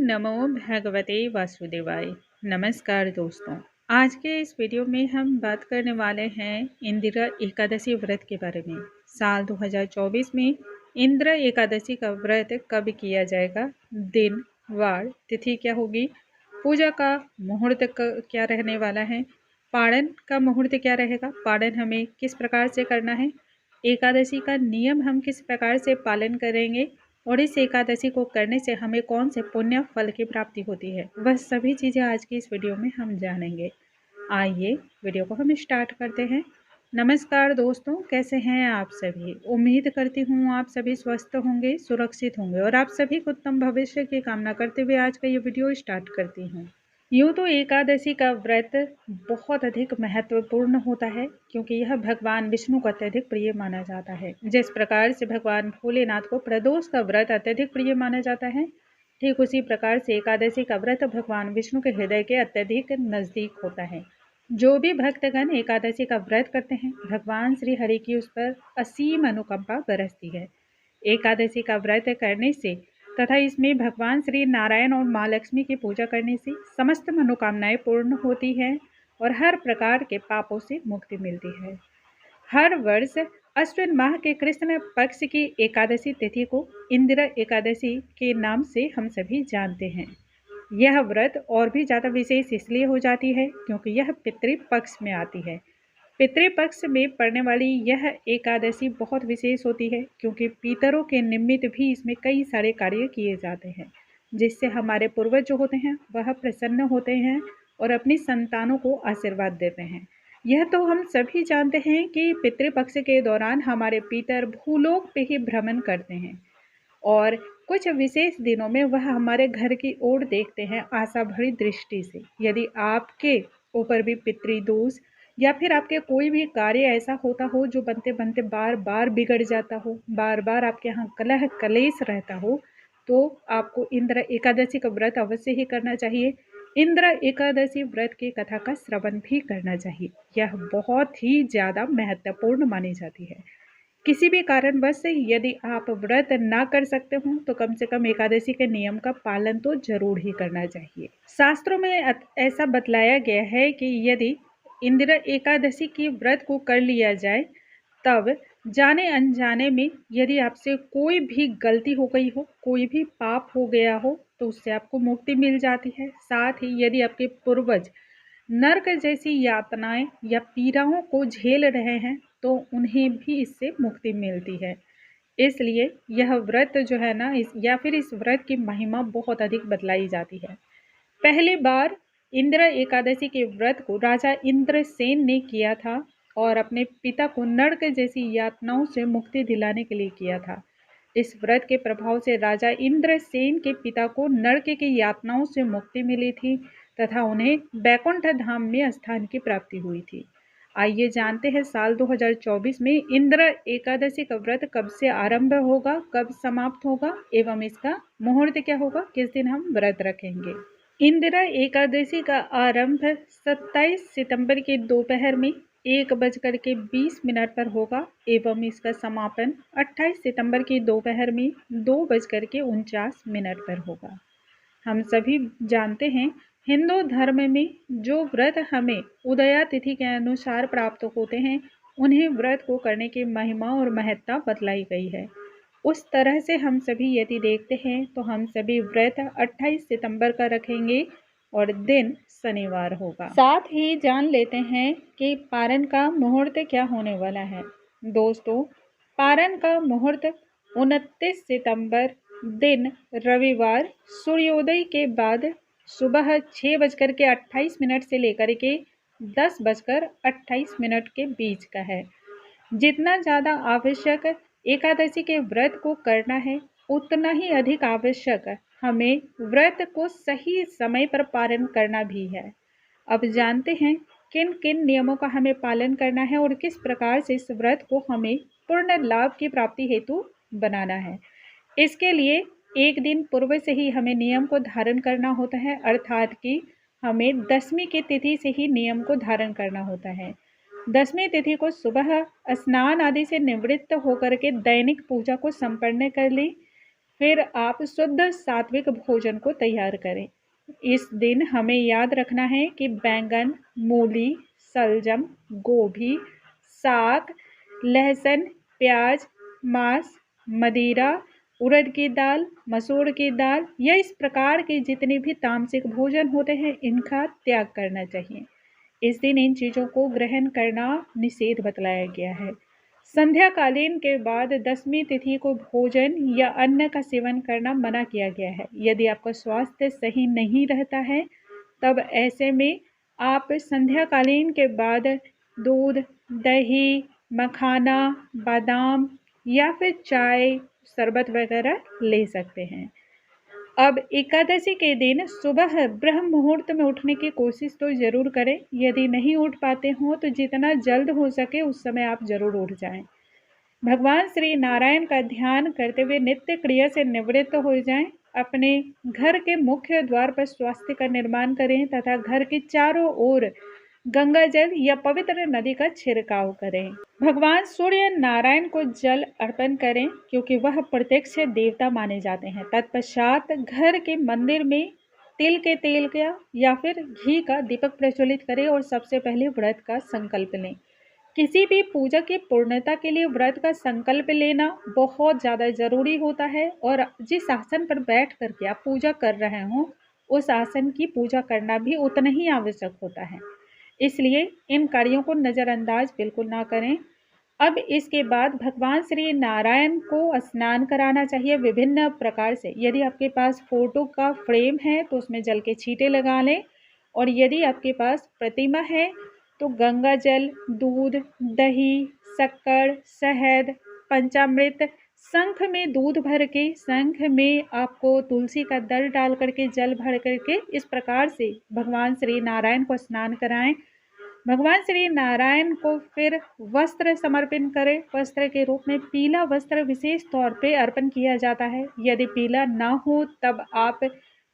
नमो भगवते वासुदेवाय। नमस्कार दोस्तों, आज के इस वीडियो में हम बात करने वाले हैं इंदिरा एकादशी व्रत के बारे में। साल 2024 में इंदिरा एकादशी का व्रत कब किया जाएगा, दिन वार तिथि क्या होगी, पूजा का मुहूर्त क्या रहने वाला है, पारण का मुहूर्त क्या रहेगा, पारण हमें किस प्रकार से करना है, एकादशी का नियम हम किस प्रकार से पालन करेंगे और इस एकादशी को करने से हमें कौन से पुण्य फल की प्राप्ति होती है, वह सभी चीज़ें आज की इस वीडियो में हम जानेंगे। आइए वीडियो को हम स्टार्ट करते हैं। नमस्कार दोस्तों, कैसे हैं आप सभी। उम्मीद करती हूँ आप सभी स्वस्थ होंगे, सुरक्षित होंगे और आप सभी को उत्तम भविष्य की कामना करते हुए आज का ये वीडियो स्टार्ट करती हूँ। यूँ तो एकादशी का व्रत बहुत अधिक महत्वपूर्ण होता है क्योंकि यह भगवान विष्णु को अत्यधिक प्रिय माना जाता है। जिस प्रकार से भगवान भोलेनाथ को प्रदोष का व्रत अत्यधिक प्रिय माना जाता है, ठीक उसी प्रकार से एकादशी का व्रत भगवान विष्णु के हृदय के अत्यधिक नज़दीक होता है। जो भी भक्तगण एकादशी का व्रत करते हैं, भगवान श्री हरि की उस पर असीम अनुकंपा बरसती है। एकादशी का व्रत करने से तथा इसमें भगवान श्री नारायण और माँ लक्ष्मी की पूजा करने से समस्त मनोकामनाएं पूर्ण होती हैं और हर प्रकार के पापों से मुक्ति मिलती है। हर वर्ष अश्विन माह के कृष्ण पक्ष की एकादशी तिथि को इंदिरा एकादशी के नाम से हम सभी जानते हैं। यह व्रत और भी ज़्यादा विशेष इसलिए हो जाती है क्योंकि यह पितृपक्ष में आती है। पितृपक्ष में पड़ने वाली यह एकादशी बहुत विशेष होती है क्योंकि पितरों के निमित्त भी इसमें कई सारे कार्य किए जाते हैं, जिससे हमारे पूर्वज जो होते हैं वह प्रसन्न होते हैं और अपनी संतानों को आशीर्वाद देते हैं। यह तो हम सभी जानते हैं कि पितृपक्ष के दौरान हमारे पितर भूलोक पे ही भ्रमण करते हैं और कुछ विशेष दिनों में वह हमारे घर की ओर देखते हैं आशा भरी दृष्टि से। यदि आपके ऊपर भी पितृदोष या फिर आपके कोई भी कार्य ऐसा होता हो जो बनते बनते बार बार बिगड़ जाता हो, बार बार आपके यहाँ कलह कलेश रहता हो, तो आपको इंदिरा एकादशी का व्रत अवश्य ही करना चाहिए। इंदिरा एकादशी व्रत की कथा का श्रवण भी करना चाहिए। यह बहुत ही ज़्यादा महत्वपूर्ण मानी जाती है। किसी भी कारणवश से यदि आप व्रत ना कर सकते हो तो कम से कम एकादशी के नियम का पालन तो जरूर ही करना चाहिए। शास्त्रों में ऐसा बतलाया गया है कि यदि इंदिरा एकादशी के व्रत को कर लिया जाए तब जाने अनजाने में यदि आपसे कोई भी गलती हो गई हो, कोई भी पाप हो गया हो, तो उससे आपको मुक्ति मिल जाती है। साथ ही यदि आपके पूर्वज नरक जैसी यातनाएं या पीड़ाओं को झेल रहे हैं तो उन्हें भी इससे मुक्ति मिलती है। इसलिए यह व्रत जो है ना इस व्रत की महिमा बहुत अधिक बतलाई जाती है। पहली बार इंदिरा एकादशी के व्रत को राजा इंद्रसेन ने किया था और अपने पिता को नरक जैसी यातनाओं से मुक्ति दिलाने के लिए किया था। इस व्रत के प्रभाव से राजा इंद्रसेन के पिता को नरक की यातनाओं से मुक्ति मिली थी तथा उन्हें बैकुंठ धाम में स्थान की प्राप्ति हुई थी। आइए जानते हैं साल 2024 में इंदिरा एकादशी का व्रत कब से आरंभ होगा, कब समाप्त होगा एवं इसका मुहूर्त क्या होगा, किस दिन हम व्रत रखेंगे। इंदिरा एकादशी का आरंभ 27 सितंबर के दोपहर में 1:20 पर होगा एवं इसका समापन 28 सितंबर के दोपहर में 2:49 पर होगा। हम सभी जानते हैं हिंदू धर्म में जो व्रत हमें उदया तिथि के अनुसार प्राप्त होते हैं उन्हें व्रत को करने की महिमा और महत्ता बतलाई गई है। उस तरह से हम सभी यदि देखते हैं तो हम सभी व्रत 28 सितंबर का रखेंगे और दिन शनिवार होगा। साथ ही जान लेते हैं कि पारण का मुहूर्त क्या होने वाला है। दोस्तों, पारण का मुहूर्त 29 सितंबर दिन रविवार सूर्योदय के बाद सुबह 6:28 से लेकर के 10:28 के बीच का है। जितना ज़्यादा आवश्यक एकादशी के व्रत को करना है उतना ही अधिक आवश्यक हमें व्रत को सही समय पर पालन करना भी है। अब जानते हैं किन किन नियमों का हमें पालन करना है और किस प्रकार से इस व्रत को हमें पूर्ण लाभ की प्राप्ति हेतु बनाना है। इसके लिए एक दिन पूर्व से ही हमें नियम को धारण करना होता है, अर्थात कि हमें दशमी की तिथि से ही नियम को धारण करना होता है। दशमी तिथि को सुबह स्नान आदि से निवृत्त होकर के दैनिक पूजा को संपन्न कर लें। फिर आप शुद्ध सात्विक भोजन को तैयार करें। इस दिन हमें याद रखना है कि बैंगन, मूली, शलजम, गोभी, साग, लहसुन, प्याज, मांस, मदिरा, उड़द की दाल, मसूर की दाल या इस प्रकार के जितने भी तामसिक भोजन होते हैं, इनका त्याग करना चाहिए। इस दिन इन चीज़ों को ग्रहण करना निषेध बतलाया गया है। संध्याकालीन के बाद 10वीं तिथि को भोजन या अन्न का सेवन करना मना किया गया है। यदि आपका स्वास्थ्य सही नहीं रहता है, तब ऐसे में आप संध्याकालीन के बाद दूध, दही, मखाना, बादाम या फिर चाय, शरबत वगैरह ले सकते हैं। अब एकादशी के दिन सुबह ब्रह्म मुहूर्त में उठने की कोशिश तो ज़रूर करें। यदि नहीं उठ पाते हों तो जितना जल्द हो सके उस समय आप ज़रूर उठ जाएं। भगवान श्री नारायण का ध्यान करते हुए नित्य क्रिया से निवृत्त हो जाएं। अपने घर के मुख्य द्वार पर स्वास्थ्य का निर्माण करें तथा घर के चारों ओर गंगा जल या पवित्र नदी का छिड़काव करें। भगवान सूर्य नारायण को जल अर्पण करें क्योंकि वह प्रत्यक्ष देवता माने जाते हैं। तत्पश्चात घर के मंदिर में तिल के तेल का या फिर घी का दीपक प्रज्वलित करें और सबसे पहले व्रत का संकल्प लें। किसी भी पूजा की पूर्णता के लिए व्रत का संकल्प लेना बहुत ज़्यादा ज़रूरी होता है और जिस आसन पर बैठ करके आप पूजा कर रहे हों, उस आसन की पूजा करना भी उतना ही आवश्यक होता है। इसलिए इन कार्यों को नज़रअंदाज बिल्कुल ना करें। अब इसके बाद भगवान श्री नारायण को स्नान कराना चाहिए विभिन्न प्रकार से। यदि आपके पास फोटो का फ्रेम है तो उसमें जल के छींटे लगा लें और यदि आपके पास प्रतिमा है तो गंगा जल, दूध, दही, शक्कर, शहद, पंचामृत, शंख में दूध भर के, शंख में आपको तुलसी का दल डाल करके जल भर करके इस प्रकार से भगवान श्री नारायण को स्नान कराएं। भगवान श्री नारायण को फिर वस्त्र समर्पण करें। वस्त्र के रूप में पीला वस्त्र विशेष तौर पे अर्पण किया जाता है। यदि पीला ना हो तब आप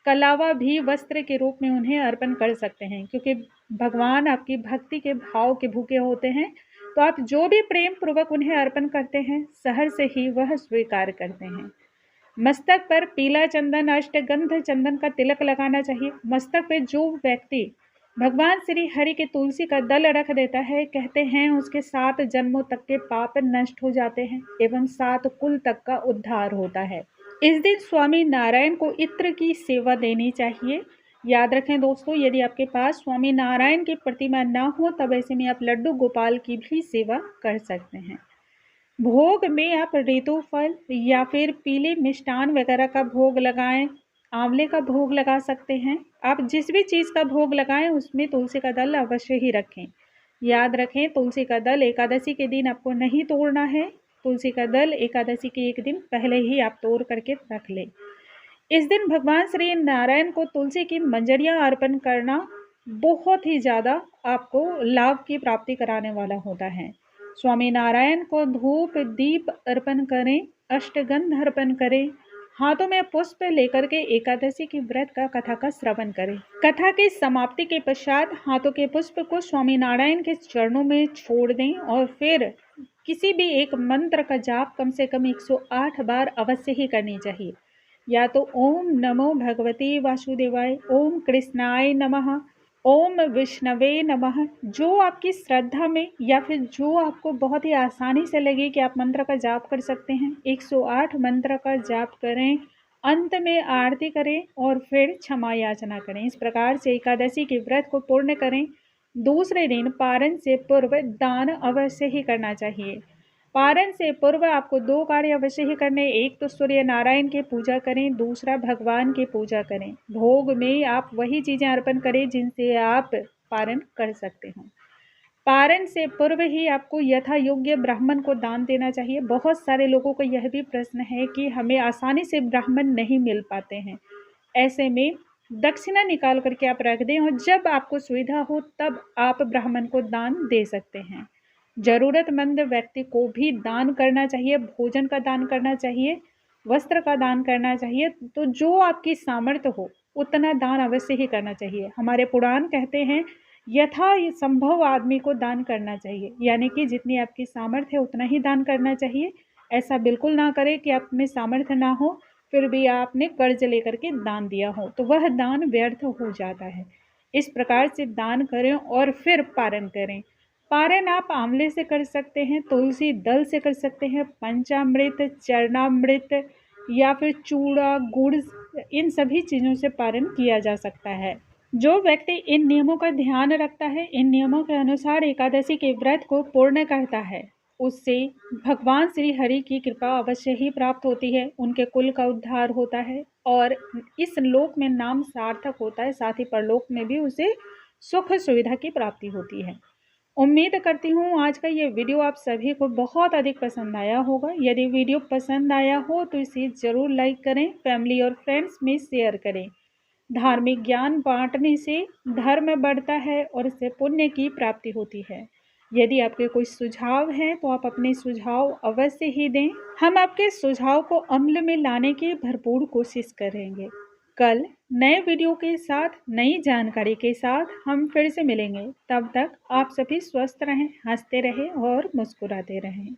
कलावा भी वस्त्र के रूप में उन्हें अर्पण कर सकते हैं क्योंकि भगवान आपकी भक्ति के भाव के भूखे होते हैं। तो आप जो भी प्रेम पूर्वक उन्हें अर्पण करते हैं, सहर्ष ही वह स्वीकार करते हैं। मस्तक पर पीला चंदन, अष्टगंध चंदन का तिलक लगाना चाहिए। मस्तक पर जो व्यक्ति भगवान श्री हरि के तुलसी का दल रख देता है, कहते हैं उसके 7 जन्मों तक के पाप नष्ट हो जाते हैं एवं 7 कुल तक का उद्धार होता है। इस दिन स्वामी नारायण को इत्र की सेवा देनी चाहिए। याद रखें दोस्तों, यदि आपके पास स्वामी नारायण की प्रतिमा ना हो तब ऐसे में आप लड्डू गोपाल की भी सेवा कर सकते हैं। भोग में आप ऋतु फल या फिर पीले मिष्टान वगैरह का भोग लगाएं। आंवले का भोग लगा सकते हैं। आप जिस भी चीज़ का भोग लगाएं उसमें तुलसी का दल अवश्य ही रखें। याद रखें, तुलसी का दल एकादशी के दिन आपको नहीं तोड़ना है। तुलसी का दल एकादशी के एक दिन पहले ही आप तोड़ करके रख लें। इस दिन भगवान श्री नारायण को तुलसी की मंजरियाँ अर्पण करना बहुत ही ज़्यादा आपको लाभ की प्राप्ति कराने वाला होता है। स्वामी नारायण को धूप दीप अर्पण करें, अष्टगंध अर्पण करें, हाथों में पुष्प लेकर के एकादशी की व्रत का कथा का श्रवण करें। कथा की समाप्ति के पश्चात हाथों के पुष्प को स्वामी नारायण के चरणों में छोड़ दें और फिर किसी भी एक मंत्र का जाप कम से कम 108 बार अवश्य ही करनी चाहिए। या तो ओम नमो भगवते वासुदेवाय, ओम कृष्णाय नमः, ओम विष्णवे नमः, जो आपकी श्रद्धा में या फिर जो आपको बहुत ही आसानी से लगे कि आप मंत्र का जाप कर सकते हैं, 108 मंत्र का जाप करें। अंत में आरती करें और फिर क्षमा याचना करें। इस प्रकार से एकादशी के व्रत को पूर्ण करें। दूसरे दिन पारण से पूर्व दान अवश्य ही करना चाहिए। पारण से पूर्व आपको 2 कार्य अवश्य ही करने। एक तो सूर्य नारायण की पूजा करें, दूसरा भगवान की पूजा करें। भोग में आप वही चीज़ें अर्पण करें जिनसे आप पारण कर सकते हो। पारण से पूर्व ही आपको यथा योग्य ब्राह्मण को दान देना चाहिए। बहुत सारे लोगों को यह भी प्रश्न है कि हमें आसानी से ब्राह्मण नहीं मिल पाते हैं। ऐसे में दक्षिणा निकाल करके आप रख दें और जब आपको सुविधा हो तब आप ब्राह्मण को दान दे सकते हैं। ज़रूरतमंद व्यक्ति को भी दान करना चाहिए, भोजन का दान करना चाहिए, वस्त्र का दान करना चाहिए। तो जो आपकी सामर्थ्य हो उतना दान अवश्य ही करना चाहिए। हमारे पुराण कहते हैं यथा संभव आदमी को दान करना चाहिए, यानी कि जितनी आपकी सामर्थ्य है उतना ही दान करना चाहिए। ऐसा बिल्कुल ना करें कि आप में सामर्थ्य ना हो फिर भी आपने कर्ज लेकर के दान दिया हो तो वह दान व्यर्थ हो जाता है। इस प्रकार से दान करें और फिर पारण करें। पारण आप आंवले से कर सकते हैं, तुलसी दल से कर सकते हैं, पंचामृत, चरणामृत या फिर चूड़ा, गुड़, इन सभी चीज़ों से पारण किया जा सकता है। जो व्यक्ति इन नियमों का ध्यान रखता है, इन नियमों के अनुसार एकादशी के व्रत को पूर्ण करता है, उससे भगवान श्री हरि की कृपा अवश्य ही प्राप्त होती है। उनके कुल का उद्धार होता है और इस लोक में नाम सार्थक होता है, साथ ही परलोक में भी उसे सुख सुविधा की प्राप्ति होती है। उम्मीद करती हूँ आज का ये वीडियो आप सभी को बहुत अधिक पसंद आया होगा। यदि वीडियो पसंद आया हो तो इसे ज़रूर लाइक करें, फैमिली और फ्रेंड्स में शेयर करें। धार्मिक ज्ञान बांटने से धर्म बढ़ता है और इससे पुण्य की प्राप्ति होती है। यदि आपके कोई सुझाव हैं तो आप अपने सुझाव अवश्य ही दें। हम आपके सुझाव को अमल में लाने की भरपूर कोशिश करेंगे। कल नए वीडियो के साथ, नई जानकारी के साथ हम फिर से मिलेंगे। तब तक आप सभी स्वस्थ रहें, हंसते रहें और मुस्कुराते रहें।